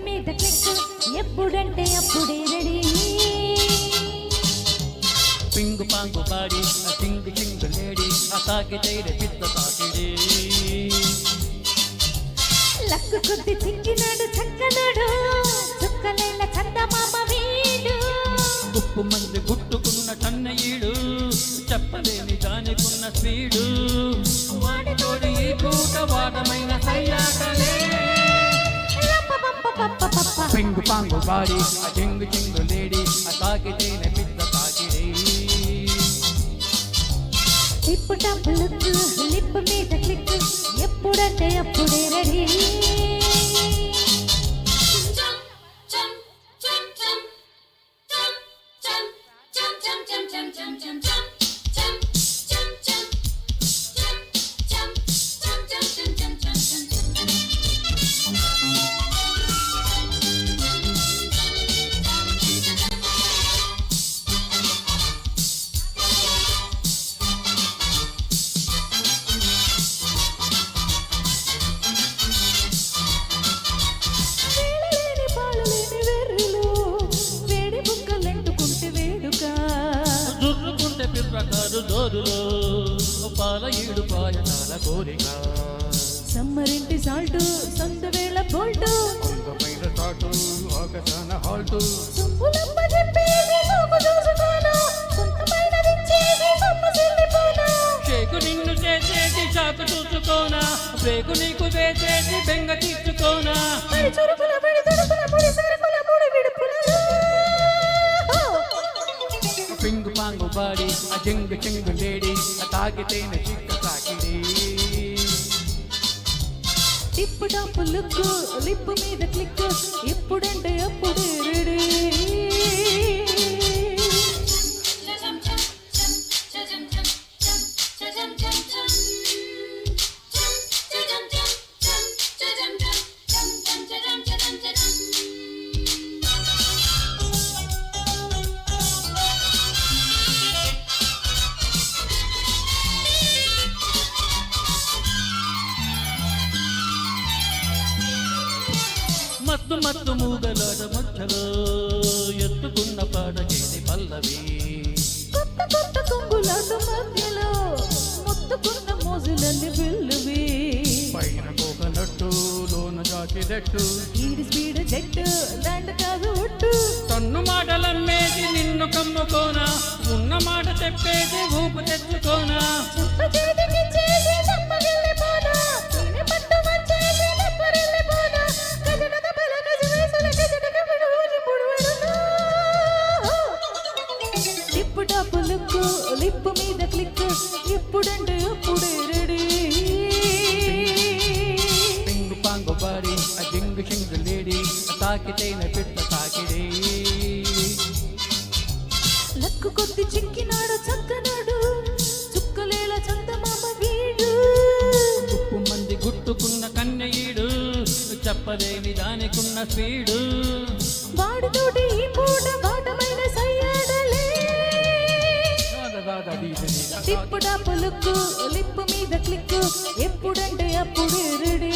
మీద క్లిక్ ఎప్పుడంటే అప్పుడే రెడీ పింగు పాంగు బాడి ఆ చింగు చింగు లేడి ఆ తాకితే పిత్త తాకిడి లక్కు కొద్ది చిక్కినాడు చక్కనాడు చుక్కలేల చందమామ వీడు ఉప్పు మంది గుట్టుకున్న కన్నయ్యడు చెప్పలేని దానికున్న స్పీడు వాడితోడి ఈ పూట వాదమైన సయ్యాటలే పింగు పాంగు బాడి ఆ చింగు చింగు లేడి ఆ తాకితేనే పిత్త తాకిడి టిప్పు టప్పు లుక్ లిప్ మీద క్లిక్ ఎప్పుడంటే అప్పుడే రెడీ పిర్రకారు దోరులో పాల ఈడు పాయనాల కోరిక సమ్మరింటి సాల్టు సంత వేళ బోల్టు కొంగపైన తాటు ఆకాశాన హాల్టు సొమ్ములమ్మ చెప్పేది సోపు చూసుకోను సొంతమైన విచ్చేది సొమ్ము చెల్లిపోను షేకు నిన్ను చేసేది చాకు చూసుకోనా బ్రేకు నీకు వేసేది బెంగ తీర్చుకోనా పడి చురుకుల పడి తడుపుల పడి సరుకుల ముడి విడుపుల పింగు పాంగు బాడి ఆ చింగు చింగు లేడి ఆ తాకితేనే చిక్క తాకిడి టిప్పు టాపు లుక్ లిప్ మీద క్లిక్ ఎప్పుడంటే అప్పుడే రెడీ మత్తు మత్తు మూగలాట మధ్యలో ఎత్తుకున్న పాట చేసి పల్లవి కొత్త కొత్త కొంగులాట మధ్యలో ముత్తుకున్న మోజులన్నీ బిల్లువి పైన కోకనట్టు లోన జాకిరెట్టు ఈడి స్పీడ్ జెట్ ల్యాండ్ కాదు ఒట్టు తన్ను మాటలమ్మేది నిన్ను కమ్ముకోనా ఉన్న మాట చెప్పేది ఊపు తెచ్చుకోనా చెప్ప చేతికి చేసి చెప్పగలిపోనా తిని పట్టు వచ్చేసి నెప్పరిల్లిపోనా గజగజ బల గజ వేసల గజగజ విడువని పుడువడునా టిప్పు టాపు లుక్ లిప్ మీద క్లిక్ ఎప్పుడంటే అప్పుడే రెడీ పింగు పాంగు బాడి ఆ జింగు చింగు లేడి ఆ తాకితేనే పిట్ట తాకిడి లక్కు కొద్ది చిక్కినాడు చక్కనాడు చుక్కలేల చందమామ వీడు ఉప్పు మంది గుట్టుకున్న కన్నయ్యడు చెప్పలేని దానికున్న స్పీడు వాడితోటి ఈ పూట వాటమైన సయ్యాడలే టిప్పు టాపు లుక్ లిప్ మీద క్లిక్ ఎప్పుడంటే అప్పుడే రెడీ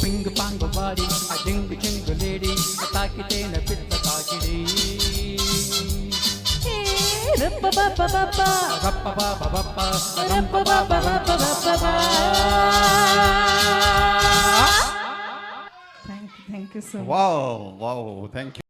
పింగు పాంగు బాడి ఆ జింగు చింగు లేడి ఆ తాకితేనే పిట్ట తాకిడి రప్ప బాప బాప రప్ప బాబ బప్ప రప్ప బాప బాప బాప thank you so much Wow, wow, thank you.